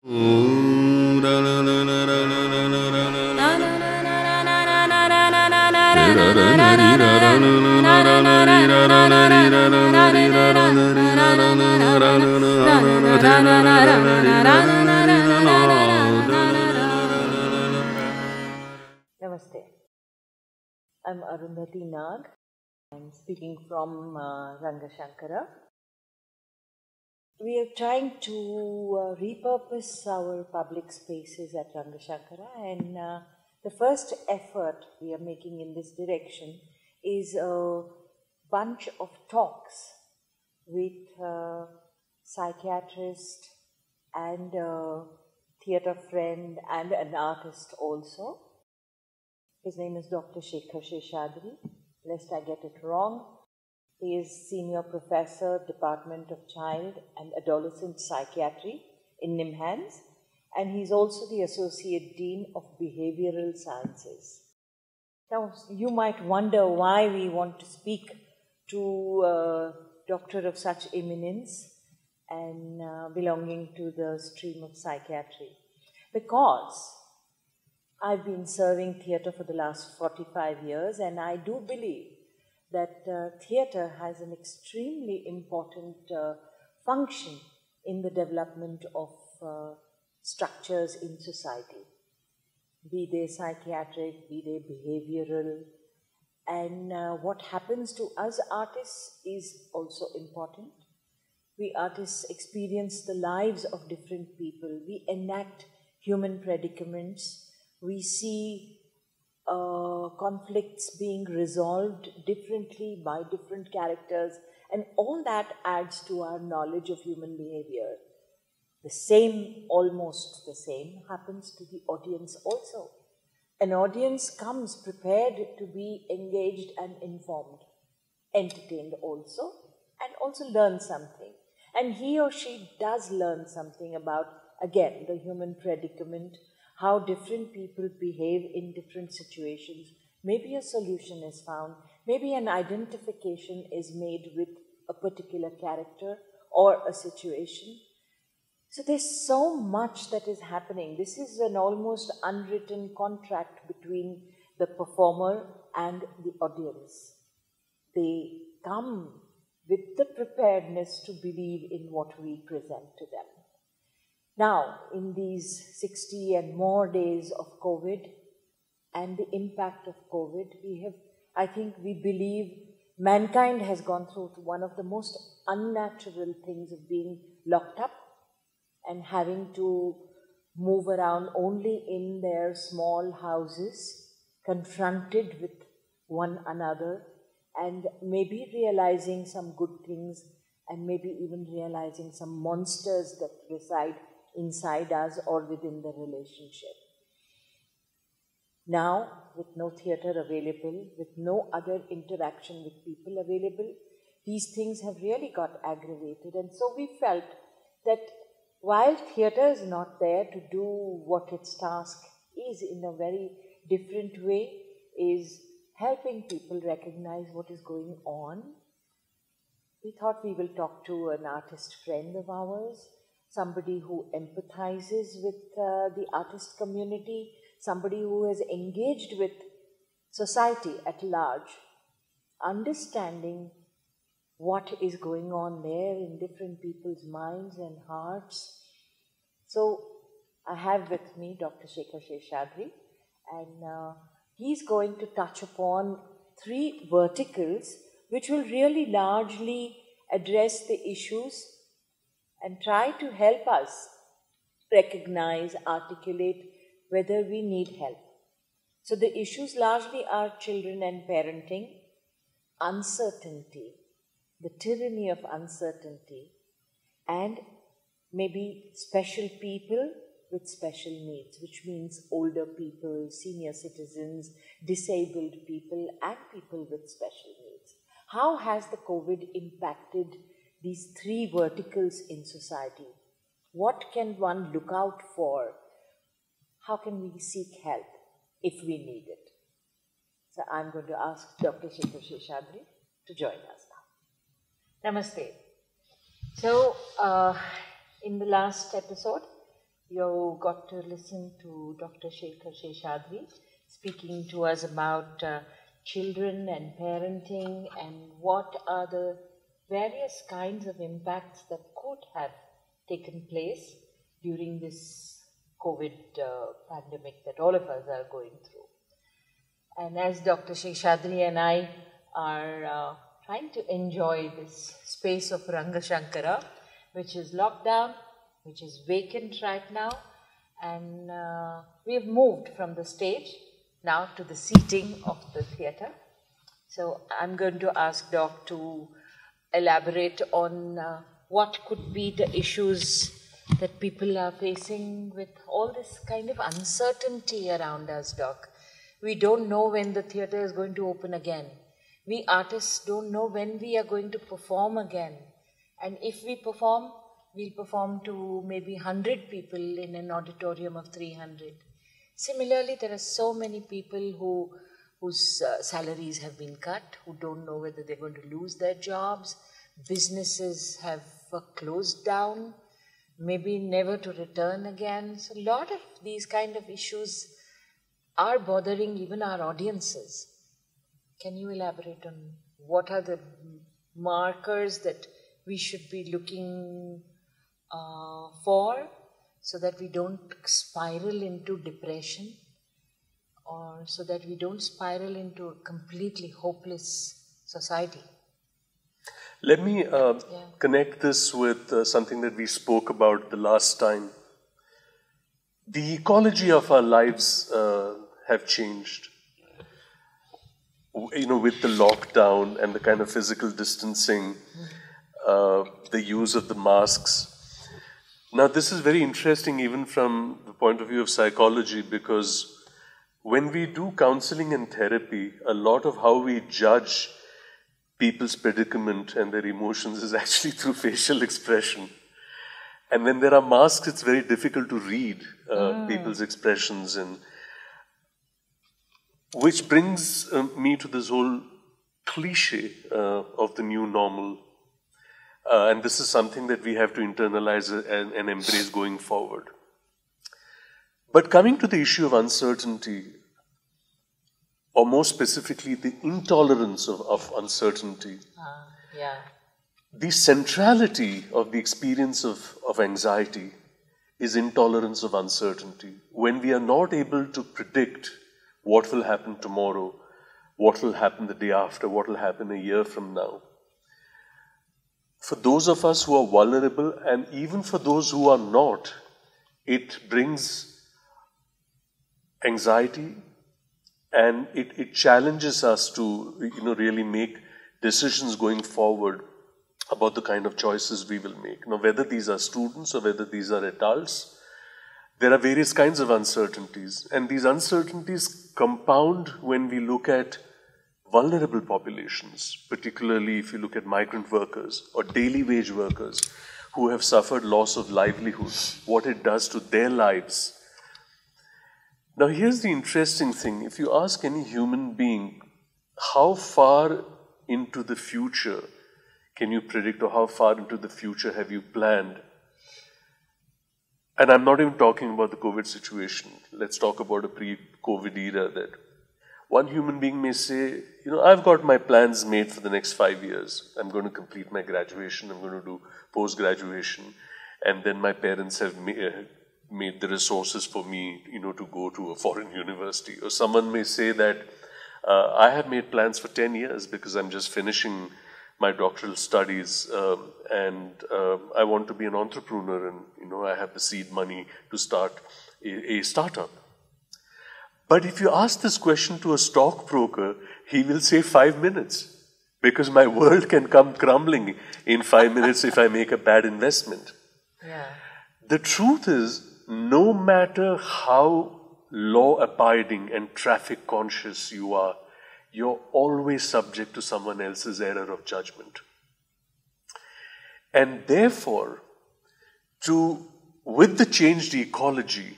Namaste. I'm Arundhati Nag. I'm speaking from Ranga Shankara. We are trying to repurpose our public spaces at Ranga Shankara, and the first effort we are making in this direction is a bunch of talks with psychiatrist and a theatre friend and an artist also. His name is Dr. Shekhar Seshadri, lest I get it wrong. He is Senior Professor, Department of Child and Adolescent Psychiatry in NIMHANS, and he's also the Associate Dean of Behavioral Sciences. Now, you might wonder why we want to speak to a doctor of such eminence and belonging to the stream of psychiatry. Because I've been serving theatre for the last 45 years, and I do believe that theatre has an extremely important function in the development of structures in society, be they psychiatric, be they behavioral, and what happens to us artists is also important. We artists experience the lives of different people. We enact human predicaments. We see conflicts being resolved differently by different characters, and all that adds to our knowledge of human behavior. The same, almost the same, happens to the audience also. An audience comes prepared to be engaged and informed, entertained also, and also learn something. And he or she does learn something about, again, the human predicament, how different people behave in different situations. Maybe a solution is found, maybe an identification is made with a particular character or a situation. So there's so much that is happening. This is an almost unwritten contract between the performer and the audience. They come with the preparedness to believe in what we present to them. Now, in these 60 and more days of COVID and the impact of COVID, we believe mankind has gone through one of the most unnatural things of being locked up and having to move around only in their small houses, confronted with one another, and maybe realizing some good things and maybe even realizing some monsters that reside inside us or within the relationship. Now, with no theatre available, with no other interaction with people available, these things have really got aggravated. And so we felt that while theatre is not there to do what its task is in a very different way, is helping people recognize what is going on, we thought we will talk to an artist friend of ours, somebody who empathizes with the artist community, somebody who has engaged with society at large, understanding what is going on there in different people's minds and hearts. So I have with me Dr. Shekhar Seshadri, and he's going to touch upon 3 verticals which will really largely address the issues and try to help us recognize, articulate whether we need help. So the issues largely are children and parenting, uncertainty, the tyranny of uncertainty, and maybe special people with special needs, which means older people, senior citizens, disabled people, and people with special needs. How has the COVID impacted these 3 verticals in society? What can one look out for? How can we seek help if we need it? So I'm going to ask Dr. Shekhar Seshadri to join us now. Namaste. So in the last episode, You got to listen to Dr. Shekhar Seshadri speaking to us about children and parenting and what are the various kinds of impacts that could have taken place during this COVID pandemic that all of us are going through. And as Dr. Sheshadri and I are trying to enjoy this space of Ranga Shankara, which is locked down, which is vacant right now, and we have moved from the stage now to the seating of the theatre. So I'm going to ask Doc to elaborate on what could be the issues that people are facing with all this kind of uncertainty around us, Doc. We don't know when the theatre is going to open again. We artists don't know when we are going to perform again. And if we perform, we'll perform to maybe 100 people in an auditorium of 300. Similarly, there are so many people whose salaries have been cut, who don't know whether they're going to lose their jobs. Businesses have closed down, maybe never to return again. So a lot of these kind of issues are bothering even our audiences. Can you elaborate on what are the markers that we should be looking for so that we don't spiral into depression, or so that we don't spiral into a completely hopeless society? Let me connect this with something that we spoke about the last time. The ecology of our lives have changed. With the lockdown and the kind of physical distancing, the use of the masks. Now, this is very interesting even from the point of view of psychology, because when we do counseling and therapy, a lot of how we judge people's predicament and their emotions is actually through facial expression. And when there are masks, it's very difficult to read people's expressions, and which brings me to this whole cliche of the new normal. And this is something that we have to internalize and embrace going forward. But coming to the issue of uncertainty, or more specifically, the intolerance of uncertainty, the centrality of the experience of anxiety is intolerance of uncertainty. When we are not able to predict what will happen tomorrow, what will happen the day after, what will happen a year from now. For those of us who are vulnerable, and even for those who are not, it brings anxiety, and it challenges us to really make decisions going forward about the kind of choices we will make. Now, whether these are students or whether these are adults, there are various kinds of uncertainties, and these uncertainties compound when we look at vulnerable populations, particularly if you look at migrant workers or daily wage workers who have suffered loss of livelihood, what it does to their lives. Now, here's the interesting thing. If you ask any human being, how far into the future can you predict, or how far into the future have you planned? And I'm not even talking about the COVID situation. Let's talk about a pre-COVID era. That one human being may say, I've got my plans made for the next 5 years. I'm going to complete my graduation. I'm going to do post-graduation. And then my parents have made the resources for me, to go to a foreign university. Or someone may say that I have made plans for 10 years because I'm just finishing my doctoral studies and I want to be an entrepreneur, and I have the seed money to start a startup. But if you ask this question to a stockbroker, he will say 5 minutes, because my world can come crumbling in 5 minutes if I make a bad investment. Yeah. The truth is, no matter how law-abiding and traffic-conscious you are, you're always subject to someone else's error of judgment. And therefore, with the changed ecology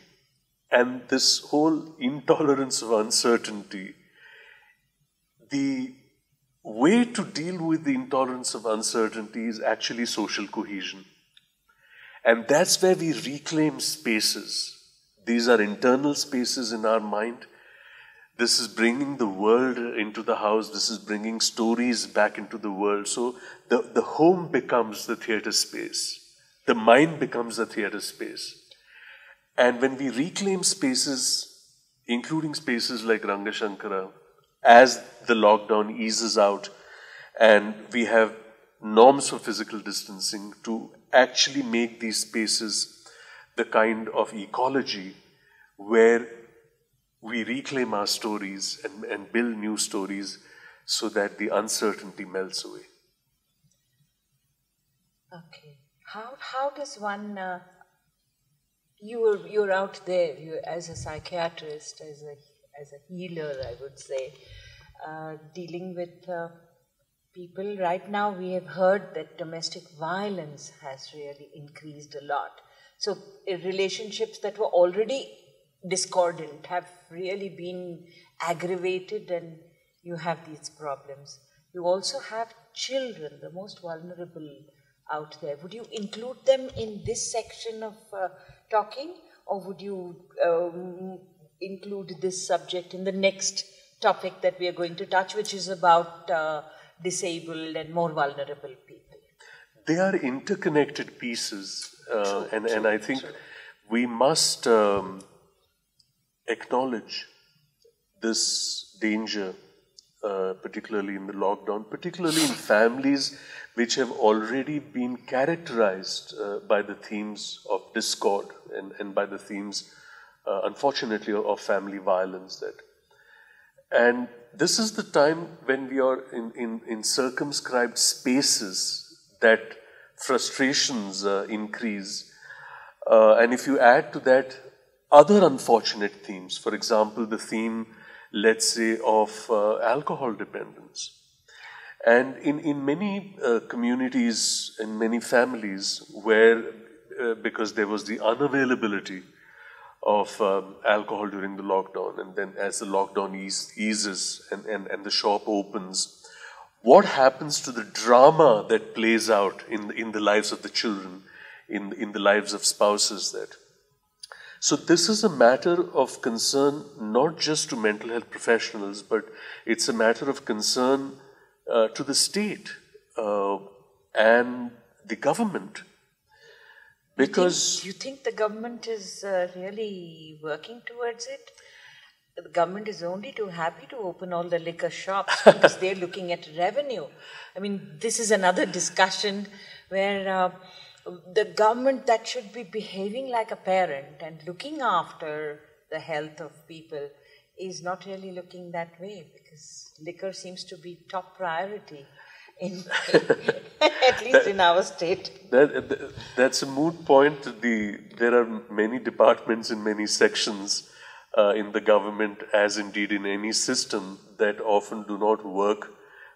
and this whole intolerance of uncertainty, the way to deal with the intolerance of uncertainty is actually social cohesion. And that's where we reclaim spaces. These are internal spaces in our mind. This is bringing the world into the house. This is bringing stories back into the world. So the home becomes the theater space. The mind becomes the theater space. And when we reclaim spaces, including spaces like Ranga Shankara, as the lockdown eases out and we have norms for physical distancing to actually make these spaces the kind of ecology where we reclaim our stories and build new stories so that the uncertainty melts away. Okay. How does one, you're out there, you as a psychiatrist, as a healer, I would say, dealing with people. Right now we have heard that domestic violence has really increased a lot. So relationships that were already discordant have really been aggravated, and you have these problems. You also have children, the most vulnerable out there. Would you include them in this section of talking, or would you include this subject in the next topic that we are going to touch, which is about disabled and more vulnerable people? They are interconnected pieces, and I think we must acknowledge this danger, particularly in the lockdown, particularly in families which have already been characterized by the themes of discord and by the themes, unfortunately, of family violence. And this is the time when we are in circumscribed spaces that frustrations increase. And if you add to that other unfortunate themes, for example, the theme, let's say, of alcohol dependence. And in many communities, in many families, where because there was the unavailability of alcohol during the lockdown, and then as the lockdown eases and the shop opens, what happens to the drama that plays out in the lives of the children, in the lives of spouses? So this is a matter of concern not just to mental health professionals, but it's a matter of concern to the state and the government. Because do you think the government is really working towards it? The government is only too happy to open all the liquor shops because they're looking at revenue. I mean, this is another discussion where the government that should be behaving like a parent and looking after the health of people is not really looking that way, because liquor seems to be top priority at least in our state. That's a moot point. There are many departments in many sections in the government, as indeed in any system, that often do not work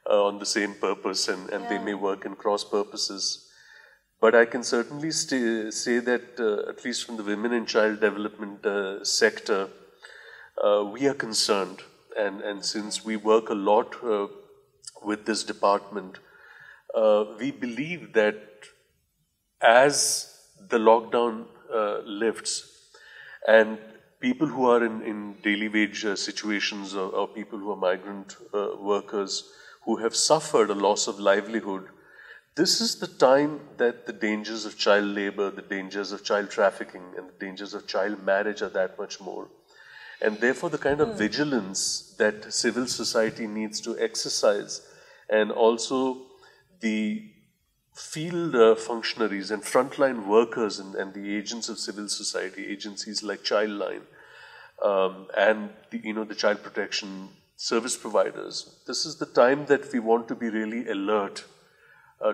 on the same purpose, and they may work in cross purposes. But I can certainly say that at least from the women and child development sector, we are concerned. And since we work a lot with this department, we believe that as the lockdown lifts and people who are in daily wage situations, or people who are migrant workers who have suffered a loss of livelihood, this is the time that the dangers of child labor, the dangers of child trafficking, and the dangers of child marriage are that much more. And therefore, the kind of vigilance that civil society needs to exercise, and also the field functionaries and frontline workers and the agents of civil society, agencies like Childline, and the child protection service providers. This is the time that we want to be really alert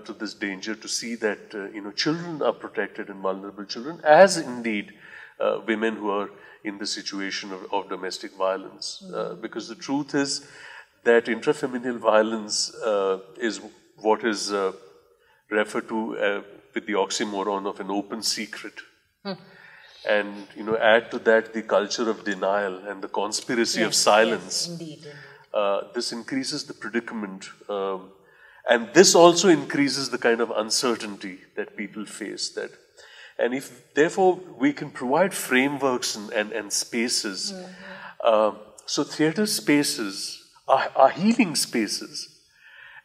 to this danger, to see that children are protected, and vulnerable children, as indeed women who are in the situation of domestic violence. Because the truth is that intrafamilial violence is what is referred to with the oxymoron of an open secret. And add to that the culture of denial and the conspiracy of silence. Yes, indeed. This increases the predicament. And this also increases the kind of uncertainty that people face. That And if, therefore, we can provide frameworks and spaces, so theatre spaces are healing spaces.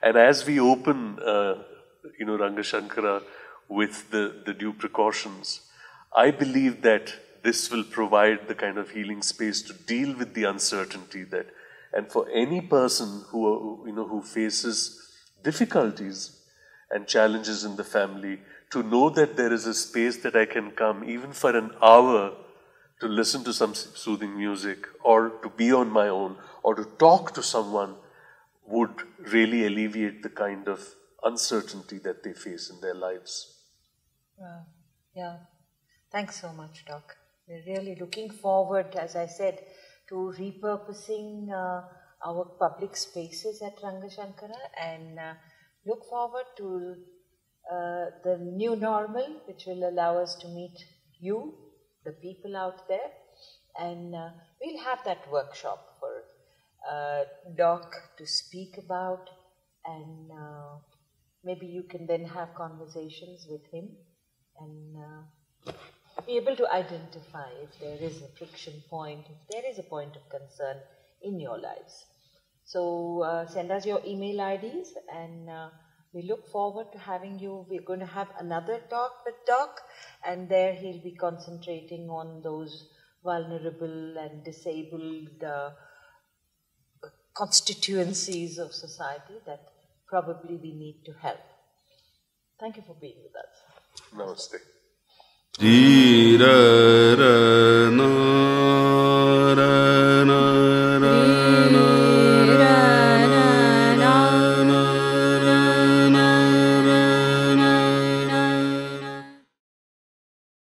And as we open, Ranga Shankara with the due precautions, I believe that this will provide the kind of healing space to deal with the uncertainty that, and for any person who faces difficulties and challenges in the family, to know that there is a space that I can come even for an hour to listen to some soothing music, or to be on my own, or to talk to someone, would really alleviate the kind of uncertainty that they face in their lives. Wow. Yeah. Thanks so much, Doc. We're really looking forward, as I said, to repurposing our public spaces at Ranga Shankara, and look forward to the new normal, which will allow us to meet you, the people out there, and we'll have that workshop for Doc to speak about, and maybe you can then have conversations with him and be able to identify if there is a friction point, if there is a point of concern in your lives. So send us your email IDs, and we look forward to having you. We're going to have another talk with Doc, and there he'll be concentrating on those vulnerable and disabled constituencies of society that probably we need to help. Thank you for being with us. Namaste.